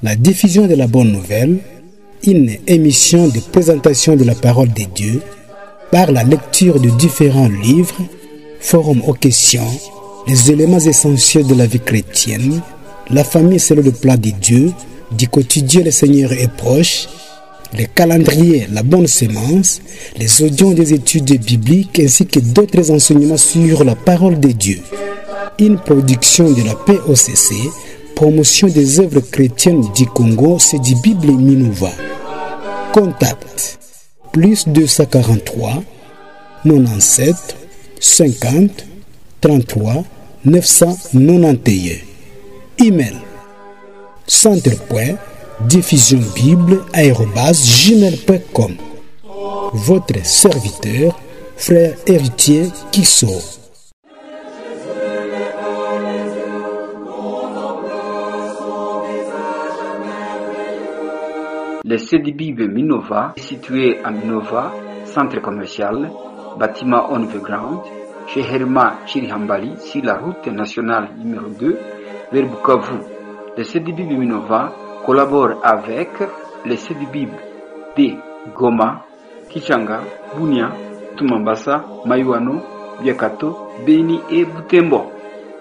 La diffusion de la bonne nouvelle, une émission de présentation de la parole de Dieu par la lecture de différents livres, forum aux questions, les éléments essentiels de la vie chrétienne, la famille selon le plan de Dieu, du quotidien le Seigneur est proche, les calendriers, la bonne sémence, les audios des études bibliques ainsi que d'autres enseignements sur la parole de Dieu. Une production de la POCC, promotion des œuvres chrétiennes du Congo, c'est du Bible Minova. Contact plus 243 97 50 33 991. Email centre.diffusionbible@gmail.com. Votre serviteur, frère héritier Kisso. Le CDBIB Minova est situé à Minova, centre commercial, bâtiment underground, chez Herma Chirihambali, sur la route nationale numéro 2, vers Bukavu. Le CDBIB Minova collabore avec le CDBIB de Goma, Kichanga, Bunia, Tumambasa, Mayuano, Biakato, Beni et Butembo.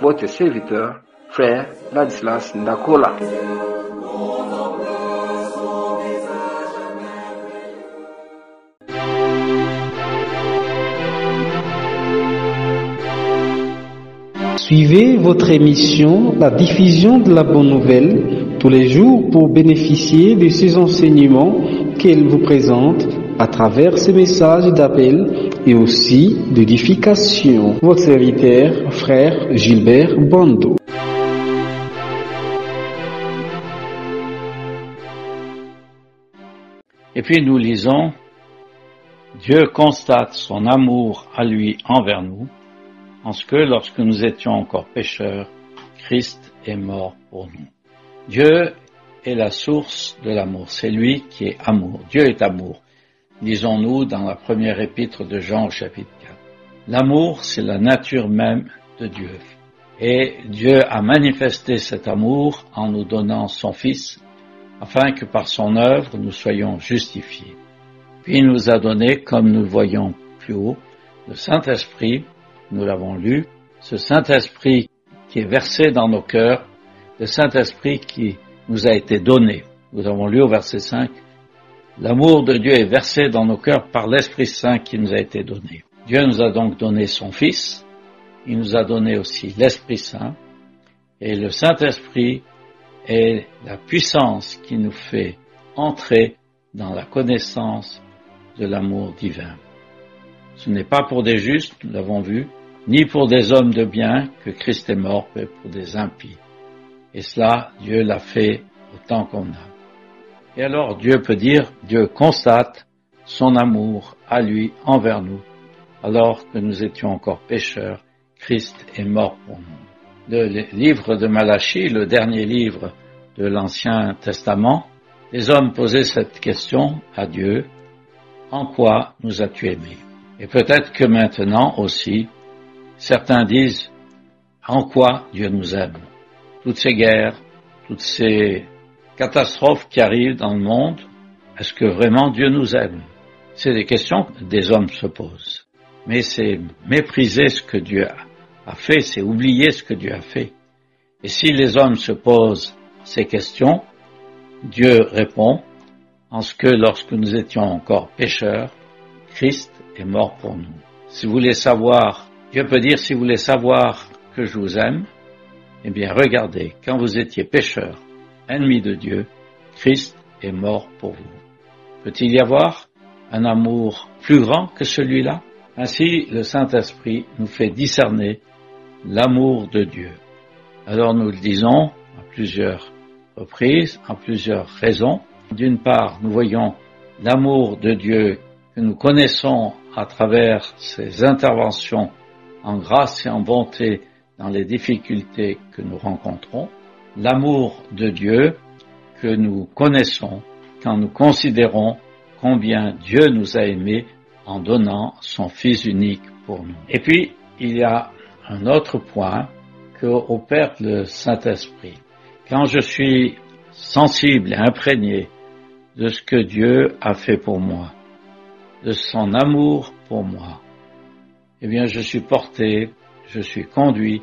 Votre serviteur, frère Ladislas Ndakola. Suivez votre émission, la diffusion de la bonne nouvelle, tous les jours pour bénéficier de ces enseignements qu'elle vous présente à travers ces messages d'appel et aussi d'édification. Votre serviteur, frère Gilbert Bando. Et puis nous lisons, Dieu constate son amour à lui envers nous, en ce que, lorsque nous étions encore pécheurs, Christ est mort pour nous. Dieu est la source de l'amour. C'est lui qui est amour. Dieu est amour. Lisons-nous dans la première épître de Jean au chapitre 4. L'amour, c'est la nature même de Dieu. Et Dieu a manifesté cet amour en nous donnant son Fils, afin que par son œuvre nous soyons justifiés. Puis il nous a donné, comme nous le voyons plus haut, le Saint-Esprit. Nous l'avons lu, ce Saint-Esprit qui est versé dans nos cœurs, le Saint-Esprit qui nous a été donné. Nous avons lu au verset 5, l'amour de Dieu est versé dans nos cœurs par l'Esprit Saint qui nous a été donné. Dieu nous a donc donné son Fils, il nous a donné aussi l'Esprit Saint, et le Saint-Esprit est la puissance qui nous fait entrer dans la connaissance de l'amour divin. Ce n'est pas pour des justes, nous l'avons vu, ni pour des hommes de bien que Christ est mort, mais pour des impies. Et cela, Dieu l'a fait au temps convenable. Et alors Dieu peut dire, Dieu constate son amour à lui envers nous, alors que nous étions encore pécheurs, Christ est mort pour nous. Le livre de Malachie, le dernier livre de l'Ancien Testament, les hommes posaient cette question à Dieu, en quoi nous as-tu aimés? Et peut-être que maintenant aussi, certains disent, en quoi Dieu nous aime? Toutes ces guerres, toutes ces catastrophes qui arrivent dans le monde, est-ce que vraiment Dieu nous aime? C'est des questions que des hommes se posent. Mais c'est mépriser ce que Dieu a fait, c'est oublier ce que Dieu a fait. Et si les hommes se posent ces questions, Dieu répond, en ce que lorsque nous étions encore pécheurs, Christ est mort pour nous. Si vous voulez savoir, Dieu peut dire, si vous voulez savoir que je vous aime, eh bien regardez, quand vous étiez pécheurs, ennemis de Dieu, Christ est mort pour vous. Peut-il y avoir un amour plus grand que celui-là? Ainsi, le Saint-Esprit nous fait discerner l'amour de Dieu. Alors nous le disons à plusieurs reprises, à plusieurs raisons. D'une part, nous voyons l'amour de Dieu que nous connaissons à travers ses interventions en grâce et en bonté dans les difficultés que nous rencontrons, l'amour de Dieu que nous connaissons quand nous considérons combien Dieu nous a aimés en donnant son Fils unique pour nous. Et puis, il y a un autre point qu'opère le Saint-Esprit. Quand je suis sensible et imprégné de ce que Dieu a fait pour moi, de son amour pour moi, eh bien je suis porté, je suis conduit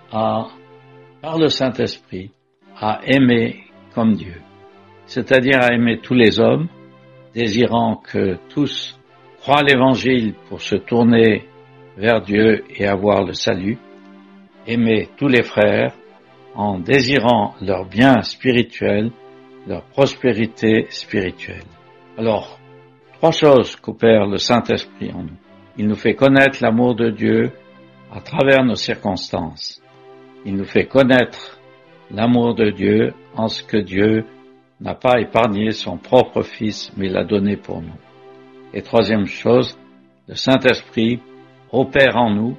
par le Saint-Esprit à aimer comme Dieu, c'est-à-dire à aimer tous les hommes, désirant que tous croient l'Évangile pour se tourner vers Dieu et avoir le salut, aimer tous les frères en désirant leur bien spirituel, leur prospérité spirituelle. Alors, 3 choses qu'opère le Saint-Esprit en nous. Il nous fait connaître l'amour de Dieu à travers nos circonstances. Il nous fait connaître l'amour de Dieu en ce que Dieu n'a pas épargné son propre Fils, mais l'a donné pour nous. Et 3e chose, le Saint-Esprit opère en nous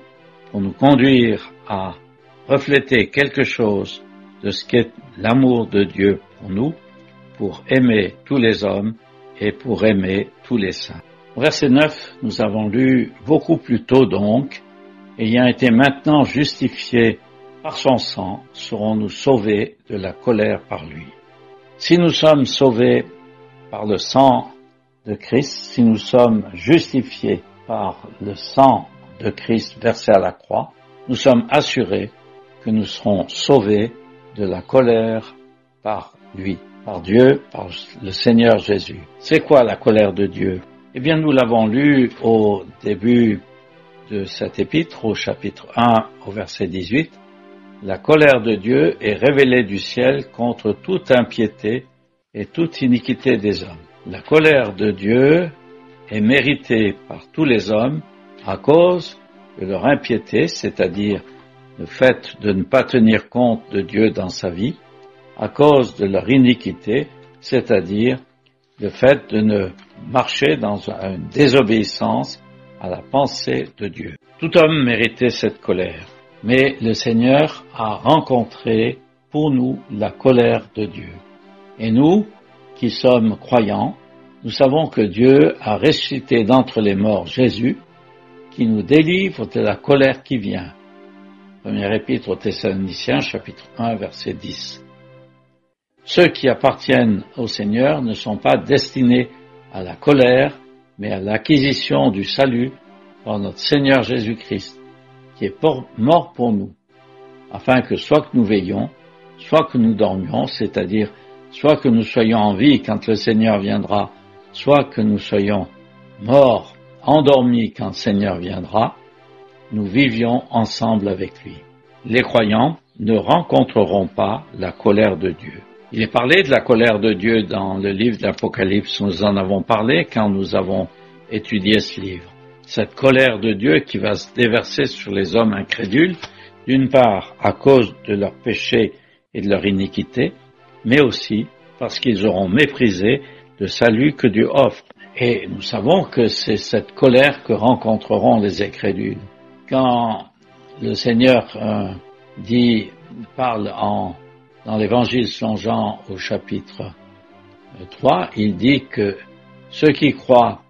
pour nous conduire à refléter quelque chose de ce qu'est l'amour de Dieu pour nous, pour aimer tous les hommes et pour aimer tous les saints. Au verset 9, nous avons lu beaucoup plus tôt donc, ayant été maintenant justifiés par son sang, serons-nous sauvés de la colère par lui. Si nous sommes sauvés par le sang de Christ, si nous sommes justifiés par le sang de Christ versé à la croix, nous sommes assurés que nous serons sauvés de la colère par lui, par Dieu, par le Seigneur Jésus. C'est quoi la colère de Dieu? Eh bien, nous l'avons lu au début de cet épître, au chapitre 1, au verset 18. La colère de Dieu est révélée du ciel contre toute impiété et toute iniquité des hommes. La colère de Dieu est méritée par tous les hommes à cause de leur impiété, c'est-à-dire le fait de ne pas tenir compte de Dieu dans sa vie, à cause de leur iniquité, c'est-à-dire le fait de ne marcher dans une désobéissance à la pensée de Dieu. Tout homme méritait cette colère, mais le Seigneur a rencontré pour nous la colère de Dieu. Et nous, qui sommes croyants, nous savons que Dieu a ressuscité d'entre les morts Jésus, qui nous délivre de la colère qui vient. Première épître aux Thessaloniciens, chapitre 1, verset 10. Ceux qui appartiennent au Seigneur ne sont pas destinés à la colère, mais à l'acquisition du salut par notre Seigneur Jésus-Christ, qui est mort pour nous, afin que soit que nous veillions, soit que nous dormions, c'est-à-dire soit que nous soyons en vie quand le Seigneur viendra, soit que nous soyons morts, endormis quand le Seigneur viendra, nous vivions ensemble avec lui. Les croyants ne rencontreront pas la colère de Dieu. Il est parlé de la colère de Dieu dans le livre de l'Apocalypse, nous en avons parlé quand nous avons étudié ce livre. Cette colère de Dieu qui va se déverser sur les hommes incrédules, d'une part à cause de leurs péchés et de leur iniquité, mais aussi parce qu'ils auront méprisé le salut que Dieu offre. Et nous savons que c'est cette colère que rencontreront les incrédules. Quand le Seigneur parle dans l'évangile selon Jean au chapitre 3, il dit que ceux qui croient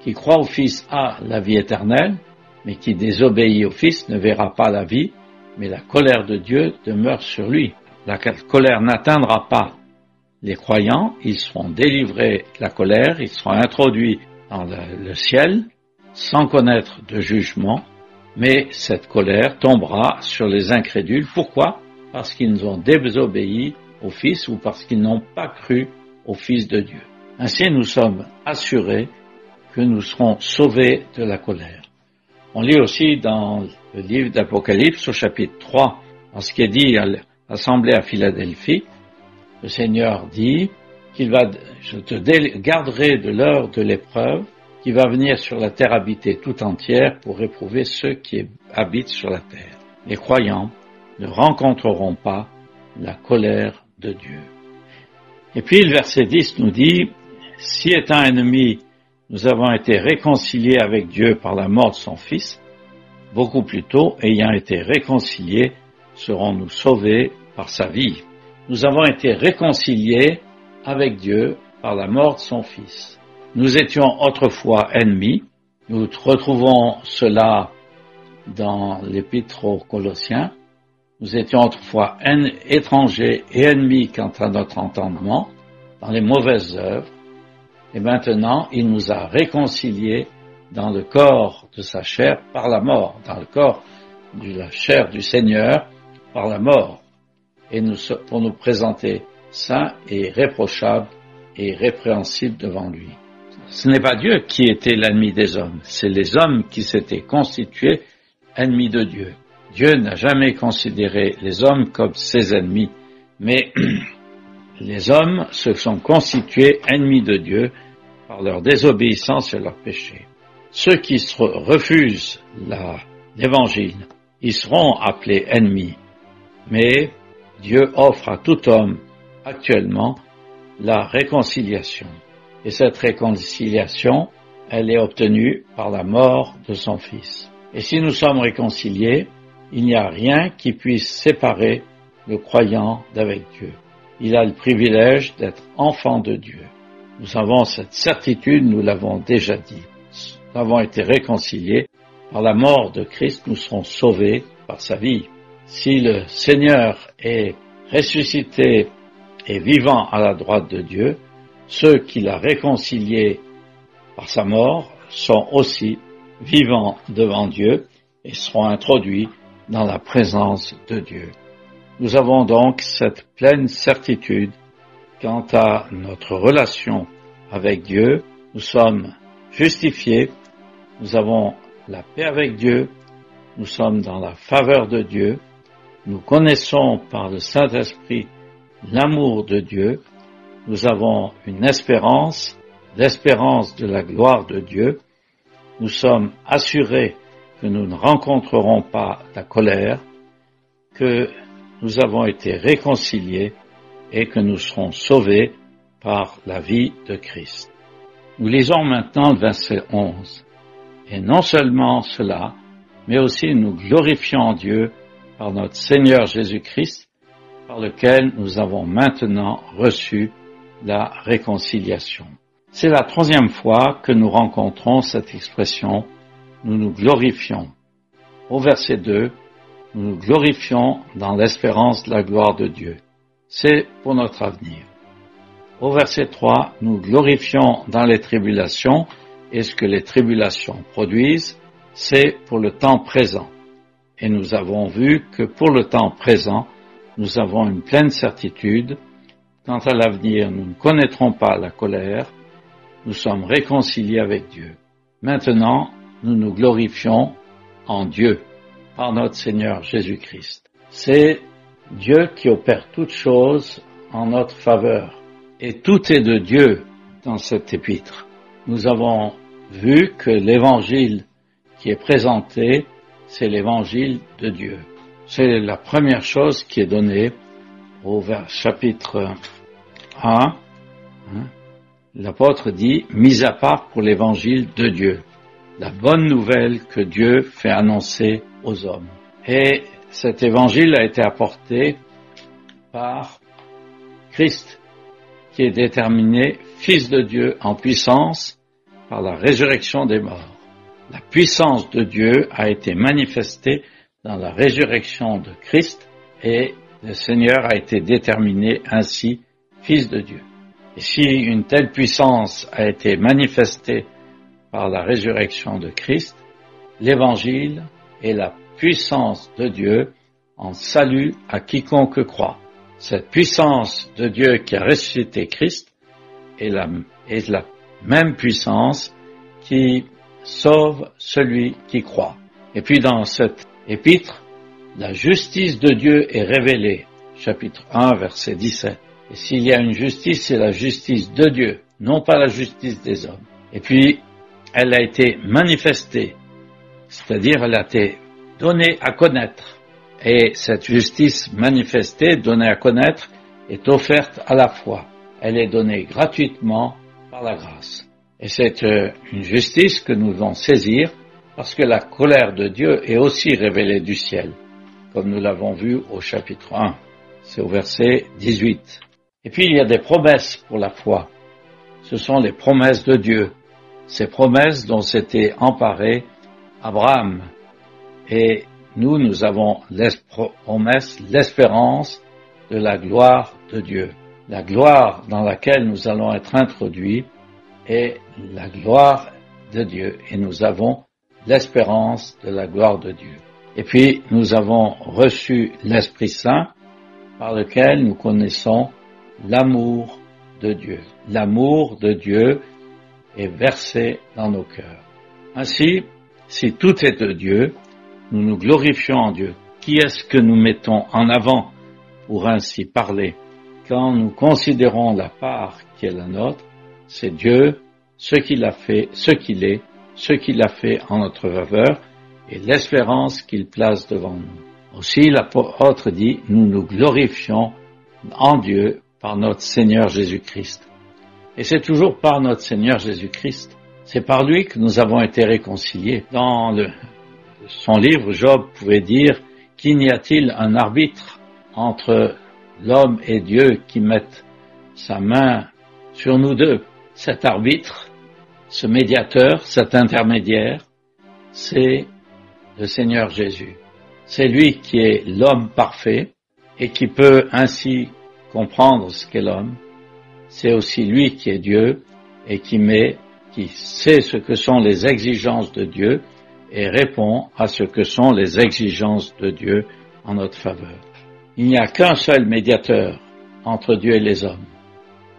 au Fils a la vie éternelle, mais qui désobéit au Fils ne verra pas la vie, mais la colère de Dieu demeure sur lui. La colère n'atteindra pas les croyants, ils seront délivrés de la colère, ils seront introduits dans le ciel sans connaître de jugement, mais cette colère tombera sur les incrédules. Pourquoi? Parce qu'ils ont désobéi au Fils ou parce qu'ils n'ont pas cru au Fils de Dieu. Ainsi, nous sommes assurés que nous serons sauvés de la colère. On lit aussi dans le livre d'Apocalypse au chapitre 3, en ce qui est dit à l'assemblée à Philadelphie, le Seigneur dit je te garderai de l'heure de l'épreuve qui va venir sur la terre habitée tout entière pour éprouver ceux qui habitent sur la terre. Les croyants ne rencontreront pas la colère de Dieu. Et puis le verset 10 nous dit, si étant ennemis, nous avons été réconciliés avec Dieu par la mort de son Fils, beaucoup plus tôt, ayant été réconciliés, serons-nous sauvés par sa vie. Nous avons été réconciliés avec Dieu par la mort de son Fils. Nous étions autrefois ennemis. Nous retrouvons cela dans l'Épître aux Colossiens, Nous étions autrefois étrangers et ennemis quant à notre entendement, dans les mauvaises œuvres, et maintenant il nous a réconciliés dans le corps de sa chair par la mort, dans le corps de la chair du Seigneur par la mort, et pour nous présenter saints et irréprochables et répréhensibles devant lui. Ce n'est pas Dieu qui était l'ennemi des hommes, c'est les hommes qui s'étaient constitués ennemis de Dieu. Dieu n'a jamais considéré les hommes comme ses ennemis, mais les hommes se sont constitués ennemis de Dieu par leur désobéissance et leur péché. Ceux qui refusent l'évangile, ils seront appelés ennemis, mais Dieu offre à tout homme actuellement la réconciliation. Et cette réconciliation, elle est obtenue par la mort de son Fils. Et si nous sommes réconciliés, il n'y a rien qui puisse séparer le croyant d'avec Dieu. Il a le privilège d'être enfant de Dieu. Nous avons cette certitude, nous l'avons déjà dit. Nous avons été réconciliés. Par la mort de Christ, nous serons sauvés par sa vie. Si le Seigneur est ressuscité et vivant à la droite de Dieu, ceux qu'il a réconciliés par sa mort sont aussi vivants devant Dieu et seront introduits dans la présence de Dieu. Nous avons donc cette pleine certitude quant à notre relation avec Dieu. Nous sommes justifiés, nous avons la paix avec Dieu, nous sommes dans la faveur de Dieu, nous connaissons par le Saint-Esprit l'amour de Dieu, nous avons une espérance, l'espérance de la gloire de Dieu, nous sommes assurés que nous ne rencontrerons pas la colère, que nous avons été réconciliés et que nous serons sauvés par la vie de Christ. Nous lisons maintenant le verset 11. Et non seulement cela, mais aussi nous glorifions Dieu par notre Seigneur Jésus-Christ, par lequel nous avons maintenant reçu la réconciliation. C'est la troisième fois que nous rencontrons cette expression « nous nous glorifions ». Au verset 2, nous nous glorifions dans l'espérance de la gloire de Dieu. C'est pour notre avenir. Au verset 3, nous glorifions dans les tribulations, et ce que les tribulations produisent, c'est pour le temps présent. Et nous avons vu que pour le temps présent, nous avons une pleine certitude. Quant à l'avenir, nous ne connaîtrons pas la colère, nous sommes réconciliés avec Dieu. Maintenant, nous nous glorifions en Dieu, par notre Seigneur Jésus-Christ. C'est Dieu qui opère toutes choses en notre faveur. Et tout est de Dieu dans cet épître. Nous avons vu que l'évangile qui est présenté, c'est l'évangile de Dieu. C'est la première chose qui est donnée au chapitre 1. L'apôtre dit « mis à part pour l'évangile de Dieu », la bonne nouvelle que Dieu fait annoncer aux hommes. Et cet évangile a été apporté par Christ, qui est déterminé Fils de Dieu en puissance par la résurrection des morts. La puissance de Dieu a été manifestée dans la résurrection de Christ et le Seigneur a été déterminé ainsi Fils de Dieu. Et si une telle puissance a été manifestée par la résurrection de Christ, l'Évangile est la puissance de Dieu en salut à quiconque croit. Cette puissance de Dieu qui a ressuscité Christ est la même puissance qui sauve celui qui croit. Et puis dans cet épître, la justice de Dieu est révélée. Chapitre 1, verset 17. Et s'il y a une justice, c'est la justice de Dieu, non pas la justice des hommes. Et puis, elle a été manifestée, c'est-à-dire elle a été donnée à connaître. Et cette justice manifestée, donnée à connaître, est offerte à la foi. Elle est donnée gratuitement par la grâce. Et c'est une justice que nous devons saisir parce que la colère de Dieu est aussi révélée du ciel, comme nous l'avons vu au chapitre 1. C'est au verset 18. Et puis il y a des promesses pour la foi. Ce sont les promesses de Dieu. Ces promesses dont s'était emparé Abraham. Et nous avons promesse, l'espérance de la gloire de Dieu. La gloire dans laquelle nous allons être introduits est la gloire de Dieu et nous avons l'espérance de la gloire de Dieu. Et puis nous avons reçu l'Esprit Saint par lequel nous connaissons l'amour de Dieu. L'amour de Dieu est versé dans nos cœurs. Ainsi, si tout est de Dieu, nous nous glorifions en Dieu. Qui est-ce que nous mettons en avant pour ainsi parler? Quand nous considérons la part qui est la nôtre, c'est Dieu, ce qu'il a fait, ce qu'il est, ce qu'il a fait en notre faveur et l'espérance qu'il place devant nous. Aussi, l'apôtre dit, nous nous glorifions en Dieu par notre Seigneur Jésus-Christ. Et c'est toujours par notre Seigneur Jésus-Christ. C'est par lui que nous avons été réconciliés. Dans son livre, Job pouvait dire qu'il n'y a-t-il un arbitre entre l'homme et Dieu qui mette sa main sur nous deux. Cet arbitre, ce médiateur, cet intermédiaire, c'est le Seigneur Jésus. C'est lui qui est l'homme parfait et qui peut ainsi comprendre ce qu'est l'homme. C'est aussi lui qui est Dieu et qui sait ce que sont les exigences de Dieu et répond à ce que sont les exigences de Dieu en notre faveur. Il n'y a qu'un seul médiateur entre Dieu et les hommes.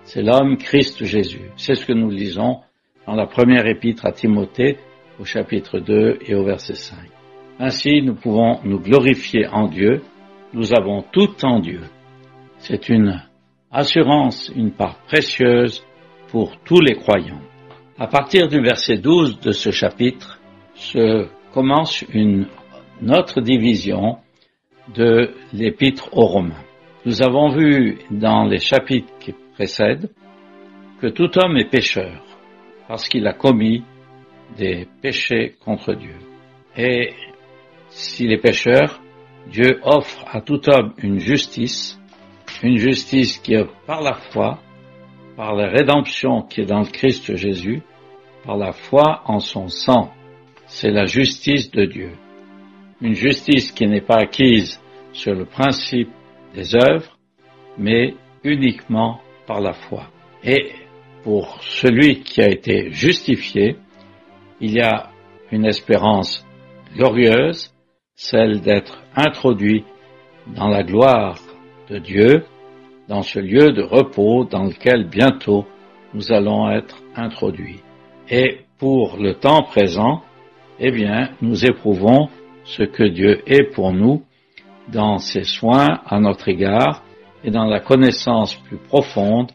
C'est l'homme Christ Jésus. C'est ce que nous lisons dans la première épître à Timothée au chapitre 2 et au verset 5. Ainsi, nous pouvons nous glorifier en Dieu. Nous avons tout en Dieu. C'est une assurance, une part précieuse pour tous les croyants. À partir du verset 12 de ce chapitre, se commence une autre division de l'épître aux Romains. Nous avons vu dans les chapitres qui précèdent que tout homme est pécheur parce qu'il a commis des péchés contre Dieu. Et s'il est pécheur, Dieu offre à tout homme une justice qui est par la foi, par la rédemption qui est dans le Christ Jésus, par la foi en son sang. C'est la justice de Dieu. Une justice qui n'est pas acquise sur le principe des œuvres, mais uniquement par la foi. Et pour celui qui a été justifié, il y a une espérance glorieuse, celle d'être introduit dans la gloire de Dieu, dans ce lieu de repos dans lequel bientôt nous allons être introduits. Et pour le temps présent, nous éprouvons ce que Dieu est pour nous dans ses soins à notre égard et dans la connaissance plus profonde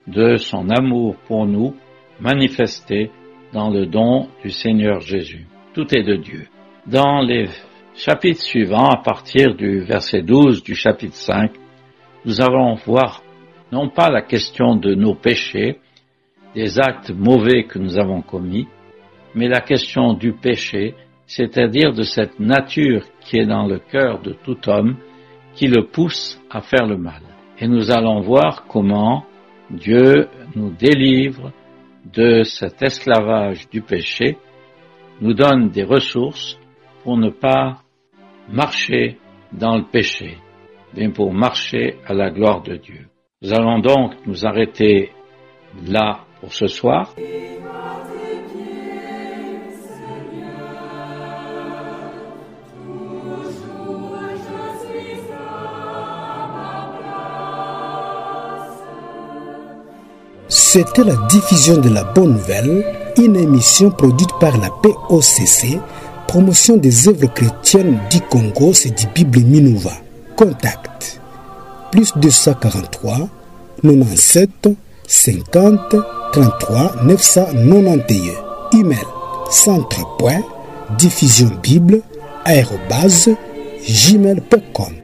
de son amour pour nous manifesté dans le don du Seigneur Jésus. Tout est de Dieu. Dans les chapitres suivants, à partir du verset 12 du chapitre 5, nous allons voir non pas la question de nos péchés, des actes mauvais que nous avons commis, mais la question du péché, c'est-à-dire de cette nature qui est dans le cœur de tout homme, qui le pousse à faire le mal. Et nous allons voir comment Dieu nous délivre de cet esclavage du péché, nous donne des ressources pour ne pas marcher dans le péché, mais pour marcher à la gloire de Dieu. Nous allons donc nous arrêter là pour ce soir. C'était la diffusion de la Bonne Nouvelle, une émission produite par la POCC, promotion des œuvres chrétiennes du Congo, c'est du Bible Minova. Contact plus 243 97 50 33 991. Email centre.diffusionbible@gmail.com.